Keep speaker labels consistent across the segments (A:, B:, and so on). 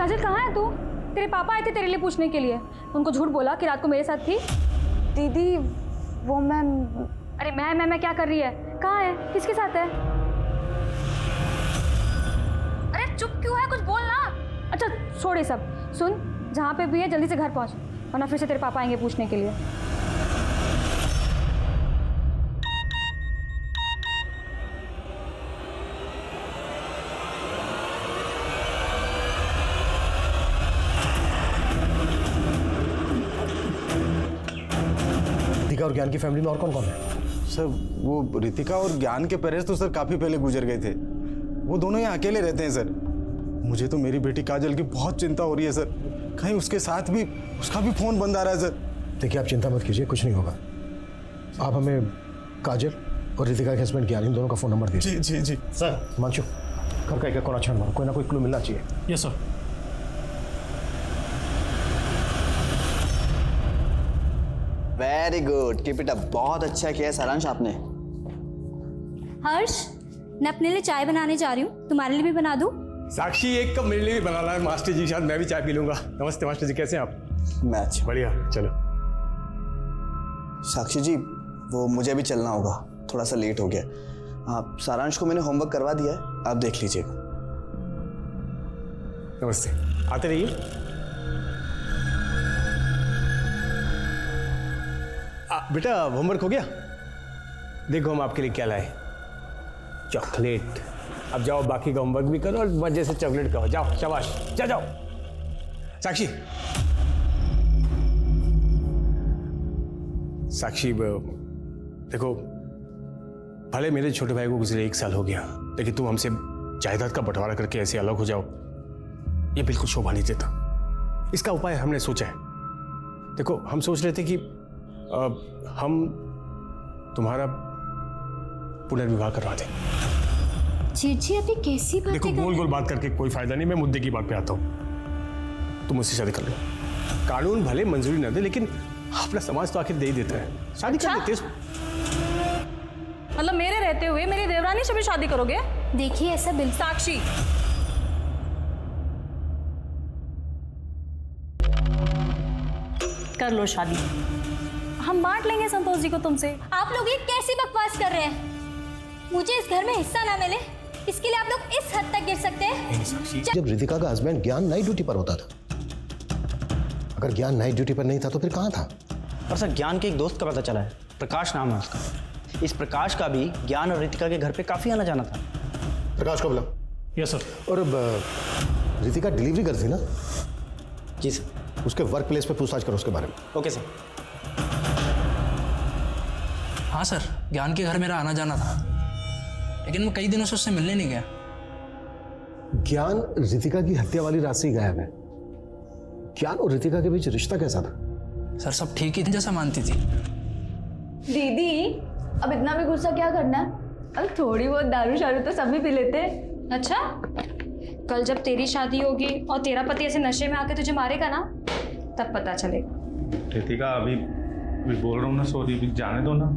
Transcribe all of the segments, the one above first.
A: काजल कहाँ है तू? तेरे पापा आए थे तेरे लिए पूछने के लिए। उनको झूठ बोला कि रात को मेरे साथ थी।
B: दीदी वो मैं।
A: अरे मैं क्या कर रही है? कहाँ है? किसके साथ है? अरे चुप क्यों है? कुछ बोल ना। अच्छा छोड़ ये सब। सुन, जहाँ पे भी है जल्दी से घर पहुँच, वरना फिर से तेरे पापा आएंगे पूछने के लिए।
C: रितिका और ज्ञान की फैमिली में और कौन कौन है?
D: सर वो रितिका और ज्ञान के पेरेंट्स तो सर काफ़ी पहले गुजर गए थे। वो दोनों यहाँ अकेले रहते हैं सर। मुझे तो मेरी बेटी काजल की बहुत चिंता हो रही है सर। कहीं उसके साथ भी उसका भी फ़ोन बंद आ रहा है सर।
C: देखिए आप चिंता मत कीजिए, कुछ नहीं होगा। आप हमें काजल और रितिका के हस्बैंड ज्ञान इन दोनों का फ़ोन नंबर दीजिए।
D: जी जी जी
C: सर मानचू, घर का एक कोना छान मारो, कोई ना कोई क्लू मिलना चाहिए।
E: Yes sir.
F: Very good, keep it up. बहुत अच्छा किया सारांश आपने।
G: हर्ष, मैं अपने लिए चाय बनाने जा रही हूँ, तुम्हारे लिए भी बना दूँ?
E: साक्षी एक कप मेरे लिए भी बनाना है मास्टर जी के साथ, मैं भी चाय पी लूंगा। नमस्ते मास्टर जी, कैसे हैं आप?
F: मैं अच्छा।
E: बढ़िया, चलो।
F: साक्षी जी वो मुझे भी चलना होगा, थोड़ा सा लेट हो गया। आप सारांश को मैंने होमवर्क करवा दिया है, आप देख लीजिएगा।
E: नमस्ते, आते रहिए। बेटा होमवर्क हो गया? देखो हम आपके लिए क्या लाए, चॉकलेट। अब जाओ बाकी का होमवर्क भी करो और मजे से चॉकलेट खाओ। जाओ, शाबाश, जाओ। साक्षी, साक्षी देखो, भले मेरे छोटे भाई को गुजरे 1 साल हो गया, लेकिन तुम हमसे जायदाद का बंटवारा करके ऐसे अलग हो जाओ, ये बिल्कुल शोभा नहीं देता। इसका उपाय हमने सोचा है। देखो हम सोच रहे थे कि हम तुम्हारा पुनर्विवाह करवा दें।
G: जी अभी कैसी बात?
E: देखो गोल गोल बात करके कोई फायदा नहीं, मैं मुद्दे की बात पे आता हूँ। तुम मुझसे शादी कर लो। कानून भले मंजूरी न दे, लेकिन अपना समाज तो आखिर दे ही देता है। शादी कर लेते हैं।
A: मतलब मेरे रहते हुए मेरी देवरानी से भी शादी करोगे?
G: देखिए ऐसा बिल्कुल।
A: साक्षी, कर लो शादी, हम बांट लेंगे संतोष जी को तुमसे।
G: आप लोग ये कैसी बकवास कर रहे हैं? मुझे इस घर में हिस्सा ना मिले, इसके लिए आप लोग इस हद तक गिर सकते हैं?
C: जब रितिका का हस्बैंड ज्ञान नाइट ड्यूटी पर होता था, अगर ज्ञान नाइट ड्यूटी पर नहीं था तो फिर कहाँ था?
H: पर सर ज्ञान के एक दोस्त का पता चला है, प्रकाश नाम है उसका। इस प्रकाश का भी ज्ञान और रितिका के घर पे काफी आना जाना था।
C: प्रकाश को बुलाओ।
E: Yes sir.
C: और रितिका डिलीवरी करती ना?
H: जी सर।
C: उसके वर्क प्लेस पे पूछताछ करो उसके बारे में।
H: Okay sir.
I: हाँ सर, ज्ञान के घर मेरा आना जाना था, लेकिन मैं कई दिनों से उससे मिलने नहीं गया।
C: ज्ञान रितिका की हत्या वाली रात से ही गायब है। ज्ञान और रितिका के बीच रिश्ता कैसा था?
I: सर सब ठीक ही जैसा मानती थी।
B: दीदी अब इतना भी गुस्सा क्या करना है? अब थोड़ी बहुत दारू शारू तो सभी पी लेते हैं।
A: अच्छा, कल जब तेरी शादी होगी और तेरा पति ऐसे नशे में आके तुझे मारेगा ना, तब पता चलेगा।
J: रितिका अभी बोल रहा हूँ ना, सॉरी, अभी जाने दो ना।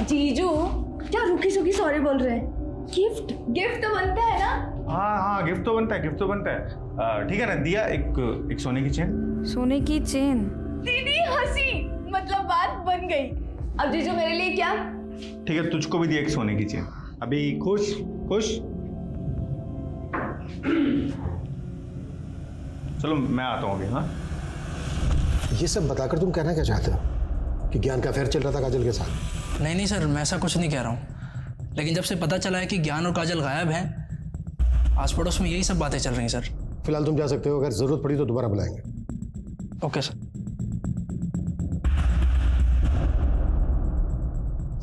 B: जीजू क्या रुकी सुखी सॉरी बोल रहे हैं? गिफ्ट तो बनता है ना?
J: हाँ गिफ्ट तो बनता है, गिफ्ट तो बनता है। ठीक है ना, दिया एक सोने की चेन।
A: सोने की चेन?
B: दीदी हंसी, मतलब बात बन गई। अब जीजू मेरे लिए क्या?
J: ठीक है, तुझको भी दिया एक सोने की चेन। अभी खुश खुश? चलो मैं आता हूँ अभी। हाँ,
C: ये सब बताकर तुम कहना क्या चाहते हो? कि ज्ञान का अफेयर चल रहा था काजल के साथ?
I: नहीं सर, मैं ऐसा कुछ नहीं कह रहा हूँ, लेकिन जब से पता चला है कि ज्ञान और काजल गायब हैं, आस पड़ोस में यही सब बातें चल रही हैं सर।
C: फिलहाल तुम जा सकते हो, अगर जरूरत पड़ी तो दोबारा बुलाएंगे।
I: Okay sir.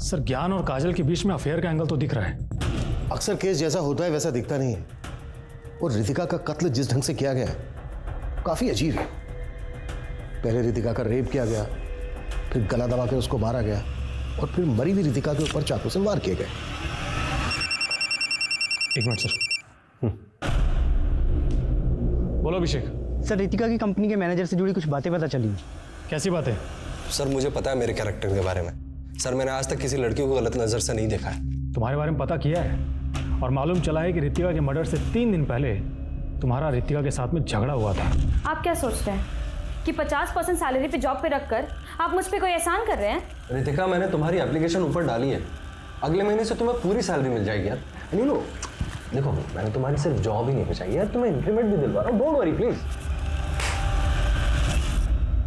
E: सर ज्ञान और काजल के बीच में अफेयर का एंगल तो दिख रहा है।
C: अक्सर केस जैसा होता है वैसा दिखता नहीं है। और रितिका का कत्ल जिस ढंग से किया गया काफी अजीब है। पहले रितिका का रेप किया गया, फिर गला दबा के उसको मारा गया, और फिर मरी हुई रितिका के ऊपर चाकू से वार किए गए।
E: एक मिनट सर। बोलो अभिषेक।
H: सर रितिका की कंपनी के मैनेजर से जुड़ी कुछ बातें पता चली।
E: कैसी बात है?
K: सर मुझे पता है मेरे कैरेक्टर के बारे में। सर मैंने आज तक किसी लड़की को गलत नजर से नहीं देखा है।
E: तुम्हारे बारे में पता किया है और मालूम चला है कि रितिका के मर्डर से 3 दिन पहले
L: तुम्हारा रितिका के साथ में झगड़ा हुआ था।
A: आप क्या सोचते हैं कि 50% सैलरी पे जॉब पे रखकर आप मुझ पे कोई एहसान कर रहे हैं?
K: रितिका, मैंने तुम्हारी एप्लीकेशन ऊपर डाली है, अगले महीने से तुम्हें पूरी सैलरी मिल जाएगी यार। नीनू देखो, मैंने तुम्हारी सिर्फ जॉब ही नहीं बचाई यार, तुम्हें इंक्रीमेंट भी दिलवा रहा हूँ, डोंट वरी प्लीज।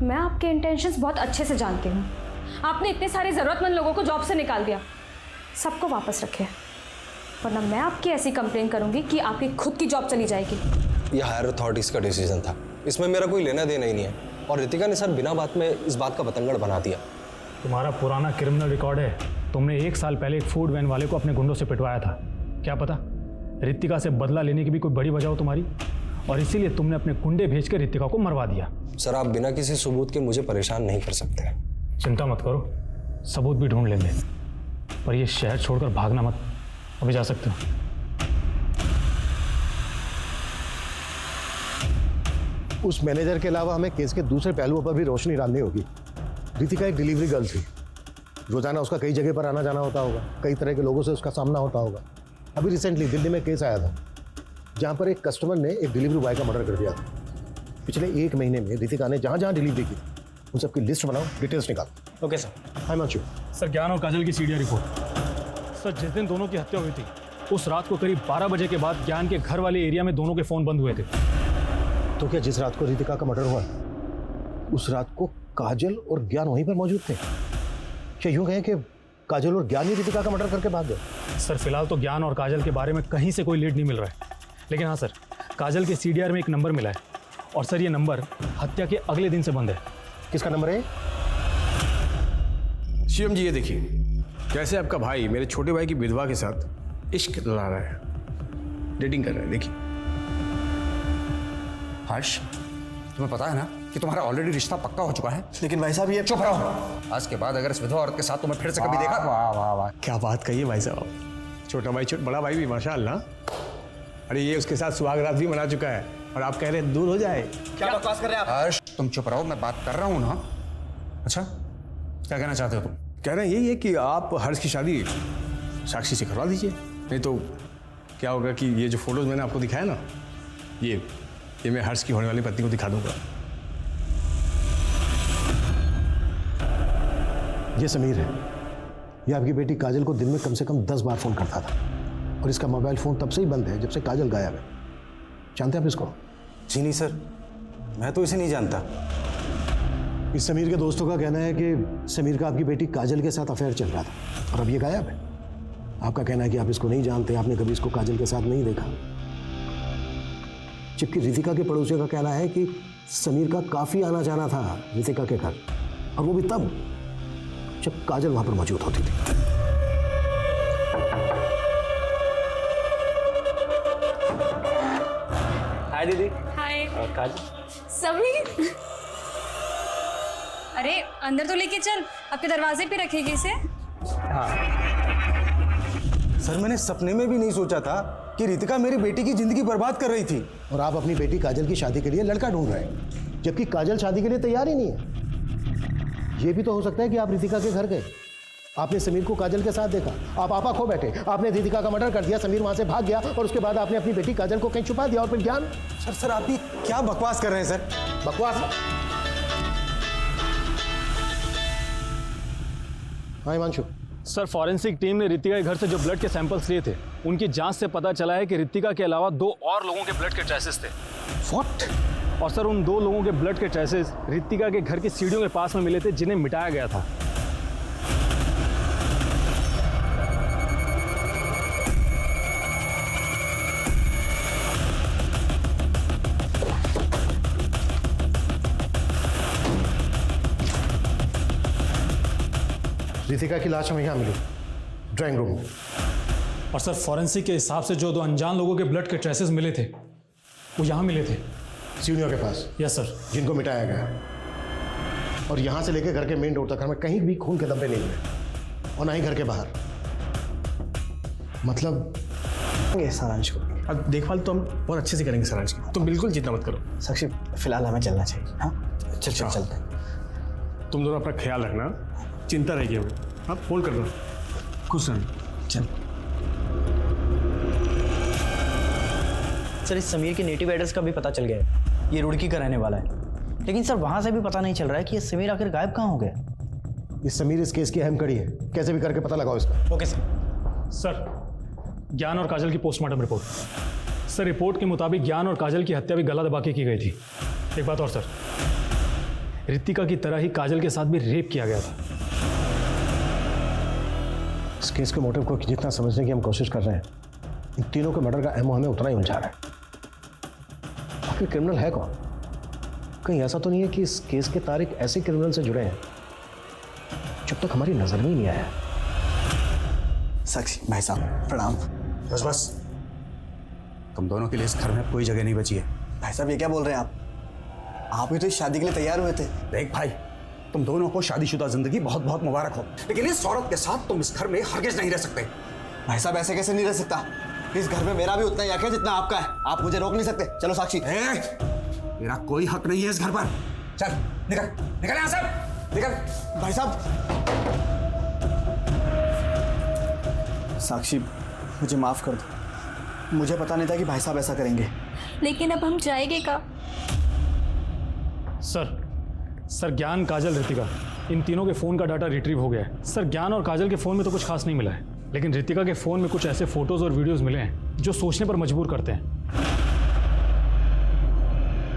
A: मैं आपके इंटेंशंस बहुत अच्छे से जानती हूँ। आपने इतने सारे ज़रूरतमंद लोगों को जॉब से निकाल दिया, सबको वापस रखे, वरना मैं आपकी ऐसी कंप्लेन करूंगी कि आपकी खुद की जॉब चली जाएगी।
K: यह हायर अथॉरिटीज का डिसीजन था, इसमें मेरा कोई लेना देना ही नहीं है। और रितिका ने सर बिना बात में इस बात का बतंगड़ बना दिया।
L: तुम्हारा पुराना क्रिमिनल रिकॉर्ड है। तुमने 1 साल पहले एक फूड वैन वाले को अपने गुंडों से पिटवाया था। क्या पता रितिका से बदला लेने की भी कोई बड़ी वजह हो तुम्हारी, और इसीलिए तुमने अपने गुंडे भेजकर रितिका को मरवा दिया।
K: सर, आप बिना किसी सबूत के मुझे परेशान नहीं कर सकते।
L: चिंता मत करो, सबूत भी ढूंढ लेंगे, पर यह शहर छोड़कर भागना मत। अभी जा सकते हो।
C: उस मैनेजर के अलावा हमें केस के दूसरे पहलुओं पर भी रोशनी डालनी होगी। रितिका एक डिलीवरी गर्ल थी, रोजाना उसका कई जगह पर आना जाना होता होगा, कई तरह के लोगों से उसका सामना होता होगा। अभी रिसेंटली दिल्ली में केस आया था जहां पर एक कस्टमर ने एक डिलीवरी बॉय का मर्डर कर दिया था। पिछले 1 महीने में रितिका ने जहां जहां डिलीवरी की उन सबकी लिस्ट बनाओ, डिटेल्स निकालो।
L: Okay sir.
C: Hi Manshu.
L: Sir, Gyan और काजल की सीडिया रिपोर्ट। सर, जिस दिन दोनों की हत्या हुई थी उस रात को करीब 12 बजे के बाद ज्ञान के घर वाले एरिया में दोनों के फ़ोन बंद हुए थे।
C: तो क्या जिस रात को रितिका का मर्डर हुआ उस रात को काजल और ज्ञान वहीं पर मौजूद थे? क्या यूं कहें कि काजल और ज्ञान ही रितिका का मर्डर करके भाग गए?
L: सर, फिलहाल तो ज्ञान और काजल के बारे में कहीं से कोई लीड नहीं मिल रहा है, लेकिन हाँ सर, काजल के सीडीआर में एक नंबर मिला है, और सर ये नंबर हत्या के अगले दिन से बंद है।
C: किसका नंबर है?
E: शिवम जी, ये देखिए कैसे आपका भाई मेरे छोटे भाई की विधवा के साथ इश्क लड़ा रहा है, डेटिंग कर रहा है। देखिए
M: हर्ष, तुम्हें पता है ना कि तुम्हारा ऑलरेडी रिश्ता पक्का हो चुका है।
F: लेकिन भाई साहब ये
M: चुप रहो। आज के बाद अगर इस विधवा औरत के साथ तुम्हें फिर से कभी देखा।
E: वाह वाह वाह, क्या बात कही है भाई साहब। छोटा भाई बड़ा भाई भी माशाअल्लाह। अरे ये उसके साथ सुहाग रात भी मना चुका है और आप कह रहे हैं दूर हो जाए।
F: क्या बकवास कर रहे हैं आप?
M: हर्ष, तुम चुप रहो, मैं बात कर रहा हूँ ना। अच्छा, क्या कहना चाहते हो तुम?
E: कह रहे हैं यही है कि आप हर्ष की शादी साक्षी से करवा दीजिए, नहीं तो क्या होगा कि ये जो फोटोज मैंने आपको दिखाया ना, ये मैं हर्ष की होने वाली पत्नी को दिखा दूंगा।
C: ये समीर है, ये आपकी बेटी काजल को दिन में कम से कम 10 बार फोन करता था, और इसका मोबाइल फोन तब से ही बंद है जब से काजल गायब है। जानते हैं आप इसको?
D: जी नहीं सर, मैं तो इसे नहीं जानता।
C: इस समीर के दोस्तों का कहना है कि समीर का आपकी बेटी काजल के साथ अफेयर चल रहा था और अब ये गायब है। आपका कहना है कि आप इसको नहीं जानते, आपने कभी इसको काजल के साथ नहीं देखा। जबकि रितिका के पड़ोसियों का कहना है कि समीर का काफी आना जाना था रितिका के घर, और वो भी तब जब काजल वहां पर मौजूद होती थी।
H: हाय दीदी।
G: हाय।
H: काजल।
G: समीर, अरे अंदर तो लेके चल, आपके दरवाजे पे रखेगी इसे।
H: हाँ
D: सर, मैंने सपने में भी नहीं सोचा था कि रितिका मेरी बेटी की जिंदगी बर्बाद कर रही थी।
C: और आप अपनी बेटी काजल की शादी के लिए लड़का ढूंढ रहे हैं, जबकि काजल शादी के लिए तैयार ही नहीं है। ये भी तो हो सकता है कि आप रितिका के घर गए, आपने समीर को काजल के साथ देखा, आप आपा खो बैठे, आपने रितिका का मर्डर कर दिया, समीर वहां से भाग गया, और उसके बाद आपने अपनी बेटी काजल को कहीं छुपा दिया, और फिर ज्ञान।
D: सर आप ये क्या बकवास कर रहे हैं सर?
C: बकवास? हाँ हिमांशु।
L: सर, फॉरेंसिक टीम ने रितिका के घर से जो ब्लड के सैंपल्स लिए थे, उनकी जांच से पता चला है कि रितिका के अलावा 2 और लोगों के ब्लड के ट्रेसेस थे।
C: व्हाट?
L: और सर, उन 2 लोगों के ब्लड के ट्रेसेस रितिका के घर की सीढ़ियों के पास में मिले थे, जिन्हें मिटाया गया था।
C: रितिका की लाश हमें यहाँ मिली, ड्राइंग रूम में।
L: और सर, फॉरेंसिक के हिसाब से जो 2 अनजान लोगों के ब्लड के ट्रेसेस मिले थे वो यहाँ मिले थे,
C: सीढ़ियों के पास।
L: Yes sir.
C: जिनको मिटाया गया, और यहाँ से लेकर घर के मेन डोर तक हमें कहीं भी खून के धब्बे नहीं मिले, और ना ही घर के बाहर। मतलब
F: सारांश को
E: अब देखभाल तो हम बहुत अच्छे से करेंगे सारांश की, तुम बिल्कुल चिंता मत करो।
F: साक्षी, फिलहाल हमें चलना चाहिए। हाँ चलते हैं।
E: तुम दोनों अपना ख्याल रखना, चिंता रहेगी हमें। आप फोन कर दो। खुश रहना।
F: चल।
H: सर इस समीर के नेटिव एड्रेस का भी पता चल गया है, ये रुड़की का रहने वाला है। लेकिन सर वहाँ से भी पता नहीं चल रहा है कि ये समीर आखिर गायब कहाँ हो गया।
C: ये समीर इस केस की अहम कड़ी है, कैसे भी करके पता लगाओ इसका।
H: Okay sir.
L: सर, ज्ञान और काजल की पोस्टमार्टम रिपोर्ट। सर, रिपोर्ट के मुताबिक ज्ञान और काजल की हत्या भी गला दबा के की गई थी। एक बात और सर, रितिका की तरह ही काजल के साथ भी रेप किया गया था।
C: इस केस के मोटिव को जितना समझने की हम कोशिश कर रहे हैं, इन तीनों के मर्डर का एमओ हमें उतना ही उलझा रहा है। आखिर क्रिमिनल है कौन? कहीं ऐसा तो नहीं है कि इस केस के तारीख ऐसे क्रिमिनल से जुड़े हैं जब तक हमारी नजर में ही नहीं आया।
F: साक्षी भाई साहब प्रणाम।
M: बस बस, तुम दोनों के लिए इस घर में कोई जगह नहीं बची है।
F: भाई साहब ये क्या बोल रहे हैं आप भी तो इस शादी के लिए तैयार हुए थे।
M: देख भाई, तुम दोनों को शादीशुदा जिंदगी बहुत बहुत मुबारक हो, लेकिन इस औरत के साथ तुम इस घर में हरगिज नहीं रह सकते।
F: भाई साहब ऐसे कैसे नहीं रह सकता? इस घर में मेरा भी उतना ही हक है जितना आपका है, आप मुझे रोक नहीं सकते। चलो साक्षी।
M: मेरा कोई हक नहीं है इस घर पर। चल निकल निकल यहाँ से, निकल।
F: भाई साहब। साक्षी मुझे माफ कर दो, मुझे पता नहीं था कि भाई साहब ऐसा करेंगे।
G: लेकिन अब हम जाएंगे कहाँ?
L: सर, ज्ञान, काजल, रितिका, इन तीनों के फ़ोन का डाटा रिट्रीव हो गया है। सर, ज्ञान और काजल के फ़ोन में तो कुछ खास नहीं मिला है, लेकिन रितिका के फ़ोन में कुछ ऐसे फोटोज़ और वीडियोज़ मिले हैं जो सोचने पर मजबूर करते हैं।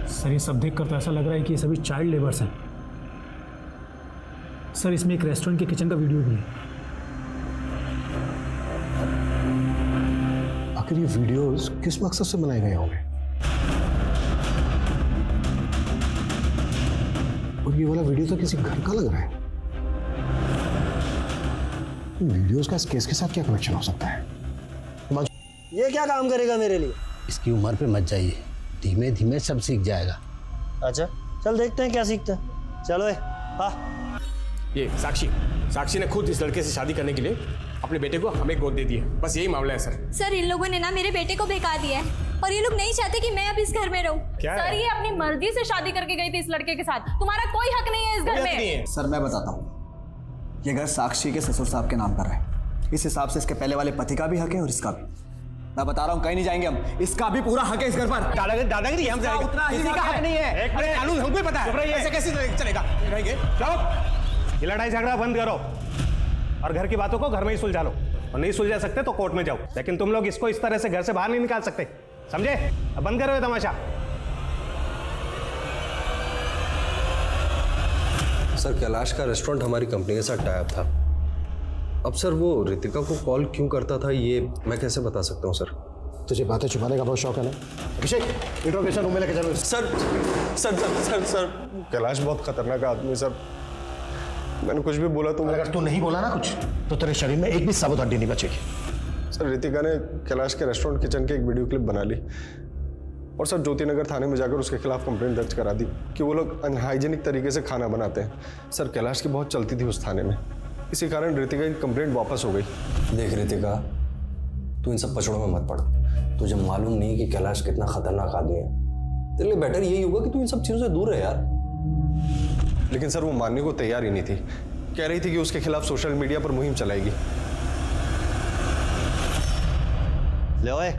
L: सर, ये सब देखकर तो ऐसा लग रहा है कि ये सभी चाइल्ड लेबर्स हैं। सर, इसमें एक रेस्टोरेंट के किचन का वीडियो भी है।
C: आखिर ये वीडियोस किस मकसद से बनाए गए होंगे? और ये वाला वीडियो तो किसी घर का लग रहा है। वीडियोस का इस केस के साथ क्या कनेक्शन हो सकता है?
H: ये क्या काम करेगा मेरे लिए?
N: इसकी उम्र पे मत जाइए, धीमे धीमे सब सीख जाएगा।
H: अच्छा चल देखते हैं क्या सीखता है। चलो हाँ।
E: ये साक्षी ने खुद इस लड़के से शादी करने के लिए अपने बेटे को हमें गोद दे दी है। बस यही मामला है सर।
G: सर, इन लोगों ने ना मेरे बेटे को बेकार दिया है और ये लोग नहीं चाहते कि मैं अब इस घर में रहूं।
A: सर, ये अपनी मर्जी से शादी करके गई थी इस लड़के के साथ, तुम्हारा कोई हक नहीं है इस घर में।
F: सर मैं बताता हूँ, ये घर साक्षी के ससुर साहब के नाम पर है। इस हिसाब से इसके पहले वाले पति का भी हक है और इसका भी। मैं बता रहा हूँ कहीं नहीं जाएंगे हम, इसका भी पूरा हक है इस घर पर।
E: दादागिरी हम जाएंगे,
F: किसी का हक नहीं है।
E: कानून हमको ही पता है, ऐसे कैसे चलेगा?
J: जाओ, ये लड़ाई झगड़ा बंद करो और घर की बातों को घर में ही सुलझा लो, और नहीं सुलझा सकते तो कोर्ट में जाओ, लेकिन तुम लोग इसको इस तरह से घर से बाहर नहीं निकाल सकते, समझे? अब बंद करो ये तमाशा।
K: सर, कैलाश का रेस्टोरेंट हमारी कंपनी के साथ टाई अप था। अब सर वो रितिका को कॉल क्यों करता था ये मैं कैसे बता सकता हूँ सर?
C: तुझे बातें छुपाने का बहुत शौक है ना? अभिषेक, इंट्रोगेशन रूम में लेके चलो।
K: Sir sir sir sir sir
D: Kailash बहुत खतरनाक आदमी सर, मैंने कुछ भी बोला तो
C: अगर तू नहीं बोला ना कुछ तो तेरे शरीर में एक भी साबुत हड्डी नहीं बचेगी।
D: सर रितिका ने कैलाश के रेस्टोरेंट किचन की एक वीडियो क्लिप बना ली और सर ज्योति नगर थाने में जाकर उसके खिलाफ कंप्लेंट दर्ज करा दी कि वो लोग अनहाइजीनिक तरीके से खाना बनाते हैं। सर कैलाश की बहुत चलती थी उस थाने में, इसी कारण रितिका की कंप्लेंट वापस हो गई।
K: देख रितिका, तू इन सब पचड़ों में मत पड़। तुझे मालूम नहीं कि कैलाश कितना खतरनाक आदमी है। तेरे लिए बेटर यही होगा कि तू इन सब चीजों से दूर रहे यार।
D: लेकिन सर वो मानने को तैयार ही नहीं थी, कह रही थी कि उसके खिलाफ सोशल मीडिया पर मुहिम चलाएगी।
H: ले ओए,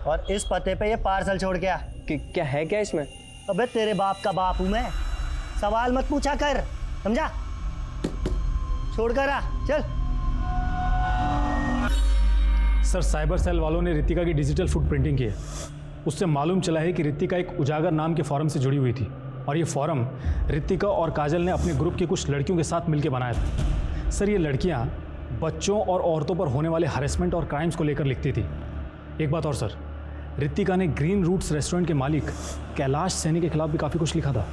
H: और इस पते पे ये पार्सल छोड़ के आ।
F: क्या है क्या इसमें?
H: अबे तेरे बाप का बाप हूं मैं, सवाल मत पूछा कर, समझा? छोड़ कर आ, चल।
L: सर, साइबर सेल वालों ने रितिका की डिजिटल फुटप्रिंटिंग की है। उससे मालूम चला है कि रितिका एक उजागर नाम के फॉरम से जुड़ी हुई थी और ये फॉरम रितिका और काजल ने अपने ग्रुप की कुछ लड़कियों के साथ मिलकर बनाया था। सर, ये लड़कियां बच्चों और औरतों पर होने वाले हरेसमेंट और क्राइम्स को लेकर लिखती थी। एक बात और सर, रितिका ने ग्रीन रूट्स रेस्टोरेंट के मालिक कैलाश सैनी के खिलाफ भी काफ़ी कुछ लिखा था।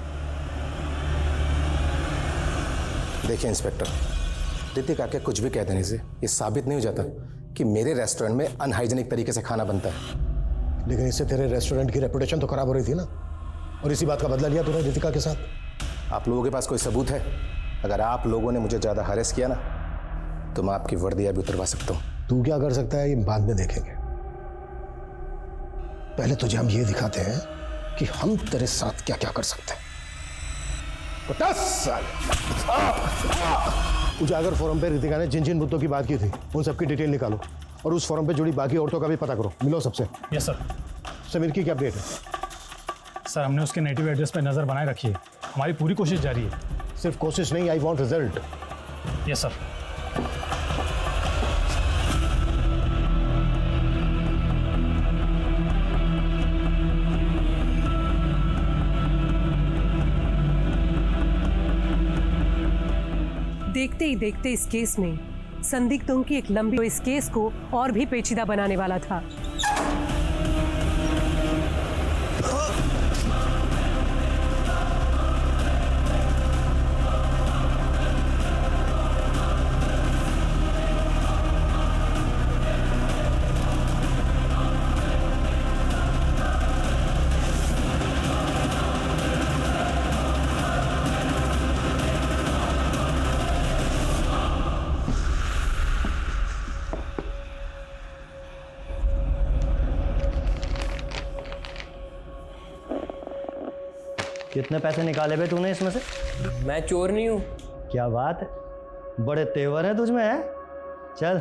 C: देखिए इंस्पेक्टर, रितिका के कुछ भी कह देने से ये साबित नहीं हो जाता कि मेरे रेस्टोरेंट में अनहाइजीनिक तरीके से खाना बनता है। लेकिन इससे तेरे रेस्टोरेंट की रेपुटेशन तो खराब हो रही थी ना, और इसी बात का बदला लिया तूने रितिका के साथ। आप लोगों के पास कोई सबूत है? अगर आप लोगों ने मुझे ज़्यादा हरेस किया ना तो मैं आपकी वर्दियाँ भी उतरवा सकता हूँ। तू क्या कर सकता है ये बाद में देखेंगे, पहले तुझे हम ये दिखाते हैं कि हम तेरे साथ क्या क्या कर सकते हैं। 50 साल उजागर फोरम पे रितिका ने जिन जिन मुद्दों की बात की थी उन सबकी डिटेल निकालो और उस फॉर्म पे जुड़ी बाकी औरतों का भी पता करो, मिलो सबसे।
L: Yes sir.
C: समीर की क्या अपडेट है?
L: सर हमने उसके नेटिव एड्रेस पे नज़र बनाए रखी है, हमारी पूरी कोशिश जारी है।
C: सिर्फ कोशिश नहीं, I want result.
L: Yes sir.
O: देखते ही देखते इस केस में संदिग्धों की एक लंबी इस केस को और भी पेचीदा बनाने वाला था।
H: कितने पैसे निकाले बे तूने इसमें से?
P: मैं चोर नहीं हूँ।
H: क्या बात है, बड़े तेवर हैं तुझमें है। चल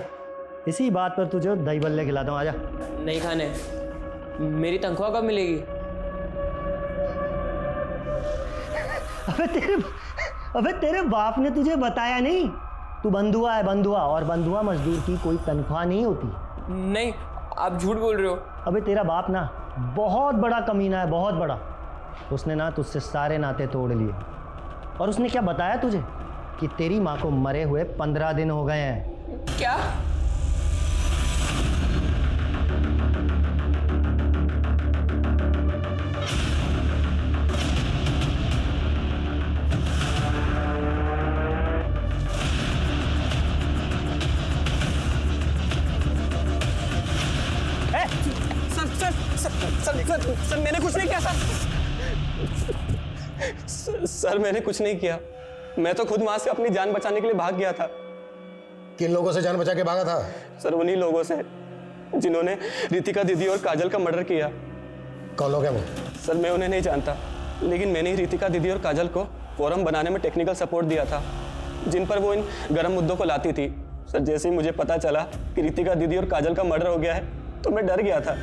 H: इसी बात पर तुझे दही बल्ले खिलाता हूँ, आजा।
P: नहीं खाने। मेरी तनख्वाह कब मिलेगी?
H: अबे तेरे बाप ने तुझे बताया नहीं? तू बंधुआ है, बंधुआ, और बंधुआ मजदूर की कोई तनख्वाह नहीं होती।
P: नहीं, आप झूठ बोल रहे हो।
H: अबे तेरा बाप ना बहुत बड़ा कमीना है, बहुत बड़ा। उसने ना तुझसे सारे नाते तोड़ लिए, और उसने क्या बताया तुझे कि तेरी माँ को मरे हुए 15 दिन हो गए हैं।
P: क्या? सर मैंने कुछ नहीं किया सर मैंने कुछ नहीं किया। मैं तो खुद वहां से अपनी जान बचाने के लिए भाग गया था।
C: किन लोगों से जान बचा के भागा था?
P: सर उन्हीं लोगों से जिन्होंने रितिका दीदी और काजल का मर्डर किया।
C: कौन लोग हैं वो?
P: सर मैं उन्हें नहीं जानता, लेकिन मैंने ही रितिका दीदी और काजल को फोरम बनाने में टेक्निकल सपोर्ट दिया था, जिन पर वो इन गर्म मुद्दों को लाती थी। सर जैसे ही मुझे पता चला कि रितिका दीदी और काजल का मर्डर हो गया है तो मैं डर गया था।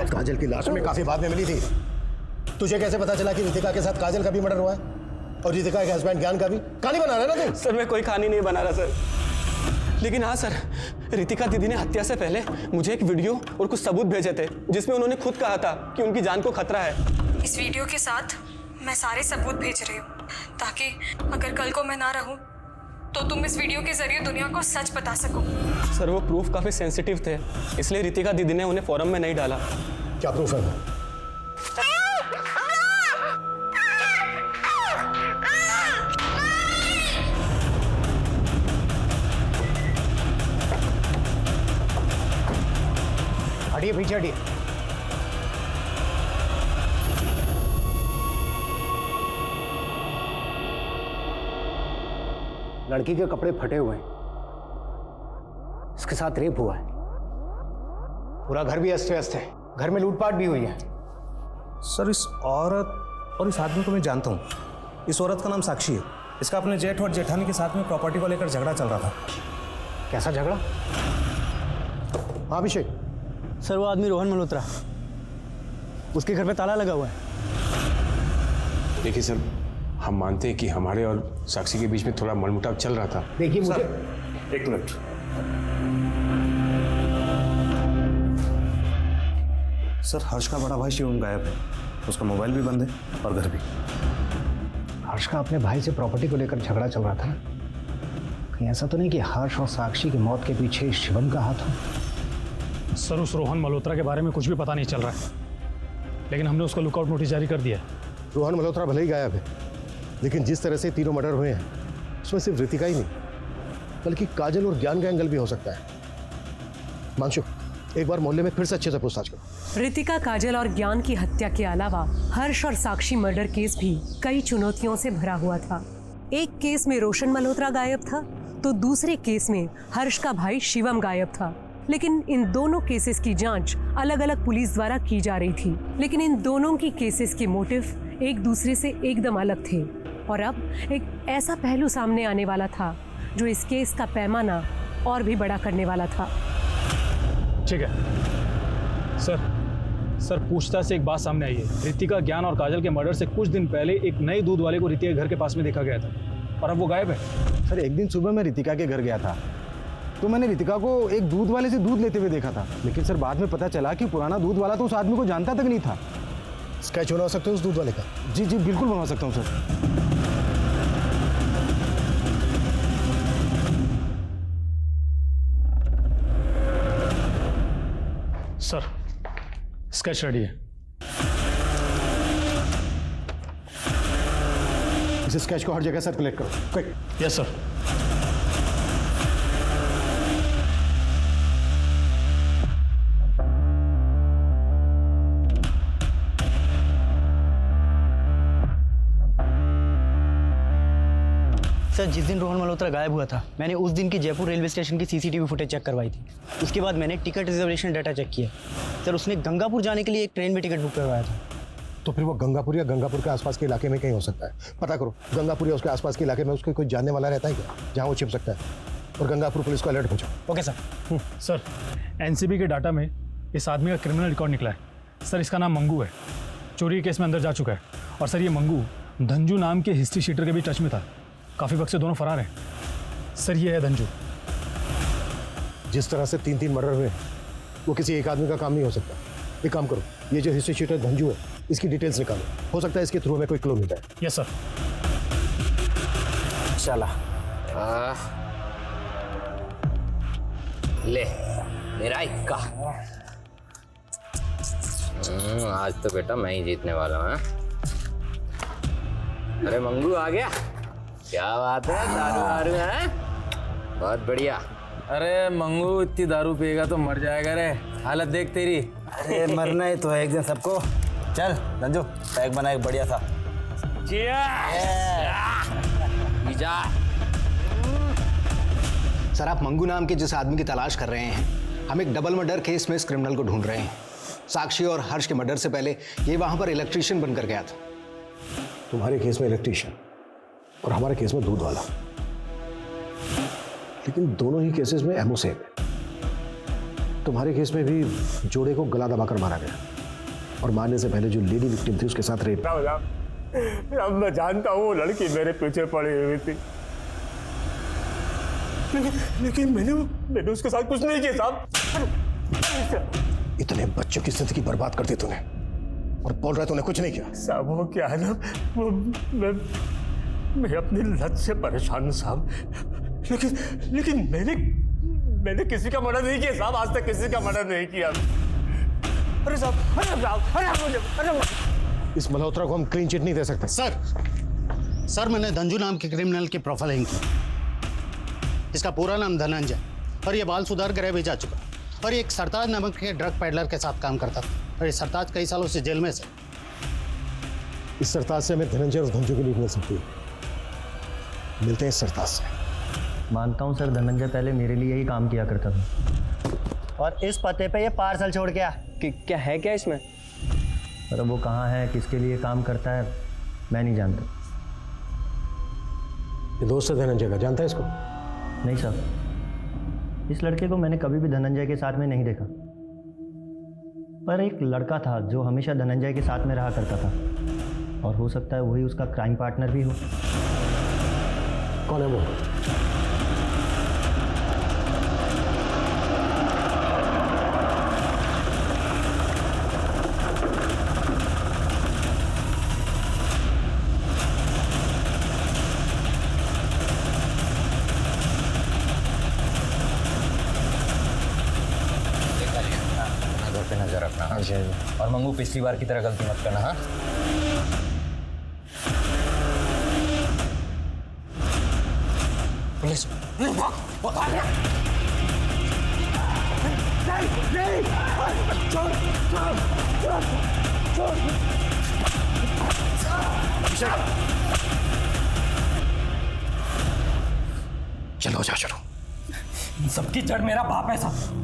C: काजल की लाश में काफी बाद में मिली थी। तुझे कैसे पता चला कि रितिका के साथ काजल का भी मर्डर हुआ है और रितिका के हस्बैंड ज्ञान का भी? कहानी बना रहा है ना तू?
P: सर मैं कोई कहानी नहीं बना रहा सर, लेकिन हाँ सर, रितिका दीदी ने हत्या से पहले मुझे एक वीडियो और कुछ सबूत भेजे थे जिसमें उन्होंने खुद कहा था कि उनकी जान को खतरा है।
A: इस वीडियो के साथ मैं सारे सबूत भेज रही हूँ ताकि अगर कल को मैं ना रहूँ तो तुम इस वीडियो के जरिए दुनिया को सच बता सको।
P: सर वो प्रूफ काफी सेंसिटिव थे, इसलिए रितिका दीदी ने उन्हें फोरम में नहीं डाला।
C: क्या प्रूफ है? हटिए, पीछे हटिए। लड़की के कपड़े फटे हुए हैं, इसके साथ रेप हुआ है, पूरा घर भी अस्त व्यस्त है, घर में लूटपाट भी हुई है।
J: सर इस औरत और इस आदमी को मैं जानता हूँ। इस औरत का नाम साक्षी है। इसका अपने जेठ और जेठानी के साथ में प्रॉपर्टी को लेकर झगड़ा चल रहा था।
C: कैसा झगड़ा? हाँ अभिषेक।
H: सर वो आदमी रोहन मल्होत्रा, उसके घर पे ताला लगा हुआ है।
E: देखिए सर, हम मानते हैं कि हमारे और साक्षी के बीच में थोड़ा मनमुटाव चल रहा था।
C: देखिए मुझे
J: एक मिनट। सर हर्ष का बड़ा भाई शिवम गायब है, उसका मोबाइल भी बंद है और घर भी।
C: हर्ष का अपने भाई से प्रॉपर्टी को लेकर झगड़ा चल रहा था। कहीं ऐसा तो नहीं कि हर्ष और साक्षी की मौत के पीछे शिवम का हाथ हो?
L: सर उस रोहन मल्होत्रा के बारे में कुछ भी पता नहीं चल रहा है, लेकिन हमने उसका लुकआउट नोटिस जारी कर दिया है।
C: रोहन मल्होत्रा भले ही गायब है, लेकिन जिस तरह से तीनों मर्डर हुए हैं उसमें सिर्फ रितिका ही नहीं बल्कि काजल और ज्ञान का एंगल भी हो सकता है। मानशु, एक बार मोहल्ले में फिर से अच्छे से पूछताछ करो।
O: रितिका, काजल और ज्ञान की हत्या के अलावा हर्ष और साक्षी मर्डर केस भी कई चुनौतियों से भरा हुआ था। एक केस में रोशन मल्होत्रा गायब था तो दूसरे केस में हर्ष का भाई शिवम गायब था। लेकिन इन दोनों केसेस की जांच अलग अलग पुलिस द्वारा की जा रही थी, लेकिन इन दोनों की केसेस के मोटिव एक दूसरे से एकदम अलग थे। और अब एक ऐसा पहलू सामने आने वाला था जो इस केस का पैमाना और भी बड़ा करने वाला था।
L: ठीक है सर, पूछताछ से एक बात सामने आई है। रितिका, ज्ञान और काजल के मर्डर से कुछ दिन पहले एक नए दूध वाले को रितिका के घर के पास में देखा गया था और अब वो गायब है।
D: सर एक दिन सुबह मैं रितिका के घर गया था तो मैंने रितिका को एक दूध वाले से दूध लेते हुए देखा था, लेकिन सर बाद में पता चला कि पुराना दूध वाला तो उस आदमी को जानता तक नहीं था।
C: स्केच बनवा सकते हो उस दूध वाले का?
D: जी बिल्कुल बनवा सकता हूँ सर।
L: सर स्केच रेडी है।
C: इस स्केच को हर जगह सर्कुलेट करो, क्विक।
L: Yes sir.
Q: सर जिस दिन रोहन मल्होत्रा गायब हुआ था, मैंने उस दिन की जयपुर रेलवे स्टेशन की सीसीटीवी फुटेज चेक करवाई थी। उसके बाद मैंने टिकट रिजर्वेशन डाटा चेक किया। सर उसने गंगापुर जाने के लिए एक ट्रेन में टिकट बुक करवाया था।
C: तो फिर वो गंगापुर या गंगापुर के आसपास के इलाके में कहीं हो सकता है। पता करो गंगापुर या उसके आसपास के इलाके में उसके कोई जानने वाला रहता है क्या, जहाँ वो छिप सकता है, और गंगापुर पुलिस को अलर्ट पहुंचाओ।
Q: Okay sir.
L: सर एनसीबी के डाटा में इस आदमी का क्रिमिनल रिकॉर्ड निकला है। सर इसका नाम मंगू है, चोरी के केस में अंदर जा चुका है। और सर ये मंगू धंजू नाम के हिस्ट्री शीटर के भी टच में था। काफ़ी वक्त से दोनों फरार हैं। सर ये है धंजू।
C: जिस तरह से 3 मर्डर हुए वो किसी एक आदमी का काम नहीं हो सकता। एक काम करो, ये जो हिस्ट्री शीटर धंजू है इसकी डिटेल्स निकालो, हो सकता है इसके थ्रू में कोई क्लू मिल जाए।
L: Yes sir.
R: चला ले मेरा इक्का। आज तो बेटा मैं ही जीतने वाला हूँ। अरे मंगू आ गया, क्या बात है, दारू है, बहुत बढ़िया।
S: अरे मंगू इतनी दारू पिएगा तो मर जाएगा रे, हालत देख तेरी।
F: अरे मरना ही तो है एक दिन सबको। चल रंजू पैक बना एक बढ़िया सा।
T: सर आप मंगू नाम के जिस आदमी की तलाश कर रहे हैं, हम एक डबल मर्डर केस में इस क्रिमिनल को ढूंढ रहे हैं। साक्षी और हर्ष के मर्डर से पहले ये वहां पर इलेक्ट्रीशियन बनकर गया था।
C: तुम्हारे केस में इलेक्ट्रीशियन और हमारे केस में दूध वाला, लेकिन दोनों ही केसेस में एमओ सेम है। तुम्हारे केस में भी जोड़े को गला दबाकर मारा गया और मारने से पहले जो लेडी विक्टिम थी उसके साथ रेप।
J: अब मैं जानता हूँ लड़की मेरे पीछे पड़ी हुई थी, लेकिन मैंने उसके साथ कुछ नहीं किया साहब।
C: इतने बच्चों की जिंदगी बर्बाद कर दी तूने और बोल रहा तूने कुछ नहीं किया।
J: साहब वो क्या है ना, वो मैं अपनी लत से परेशान हूँ साहब, लेकिन मैंने किसी का मर्डर नहीं किया साहब, आज तक किसी का मर्डर नहीं किया। अरे साहब, अरे
C: इस मल्होत्रा को हम क्लीन चिट नहीं दे सकते।
N: सर मैंने धंजू नाम के क्रिमिनल की प्रोफाइलिंग की। इसका पूरा नाम धनंजय और ये बाल सुधार गृह भी जा चुका और ये एक सरताज नामक के ड्रग पैडलर के साथ काम करता था और ये सरताज कई सालों से जेल में से।
C: इस सरताज से हमें धनंजय और धंजू की लीड मिल सकती है। मिलते हैं इस सरताज से।
H: मानता हूँ सर, धनंजय पहले मेरे लिए ही काम किया करता था और इस पते पे ये पार्सल छोड़ गया।
P: क्या है क्या इसमें?
H: पर वो कहाँ है, किसके लिए काम करता है, मैं नहीं जानता।
C: ये दोस्त है धनंजय का, जानता है इसको?
H: नहीं साहब, इस लड़के को मैंने कभी भी धनंजय के साथ में नहीं देखा, पर एक लड़का था जो हमेशा धनंजय के साथ में रहा करता था और हो सकता है वही उसका क्राइम पार्टनर भी हो।
C: कौन है वो?
R: नजर रखना। और मंगू पिछली बार की तरह गलती मत करना। हाँ पुलिस
C: चलो जा चलो।
S: सबकी जड़ मेरा बाप है साहब,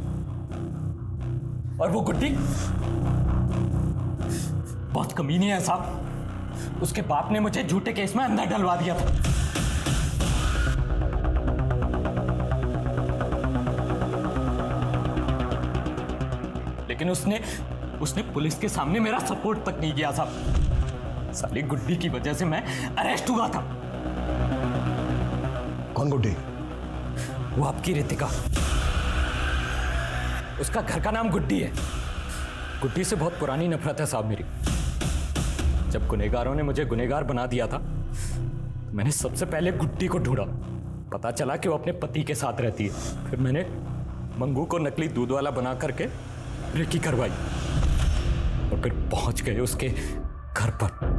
S: और वो गुड्डी बहुत कमीनी है साहब। उसके बाप ने मुझे झूठे केस में अंदर डलवा दिया था।
J: लेकिन उसने पुलिस के सामने मेरा सपोर्ट तक नहीं किया साहब। साली गुड्डी की वजह से मैं अरेस्ट हुआ था।
C: कौन गुड्डी?
J: वो आपकी रितिका। उसका घर का नाम गुड्डी है। गुड्डी से बहुत पुरानी नफरत है साहब मेरी। जब गुनहगारों ने मुझे गुनहगार बना दिया था तो मैंने सबसे पहले गुड्डी को ढूंढा। पता चला कि वो अपने पति के साथ रहती है। फिर मैंने मंगू को नकली दूध वाला बना करके रेकी करवाई और फिर पहुंच गए उसके घर पर।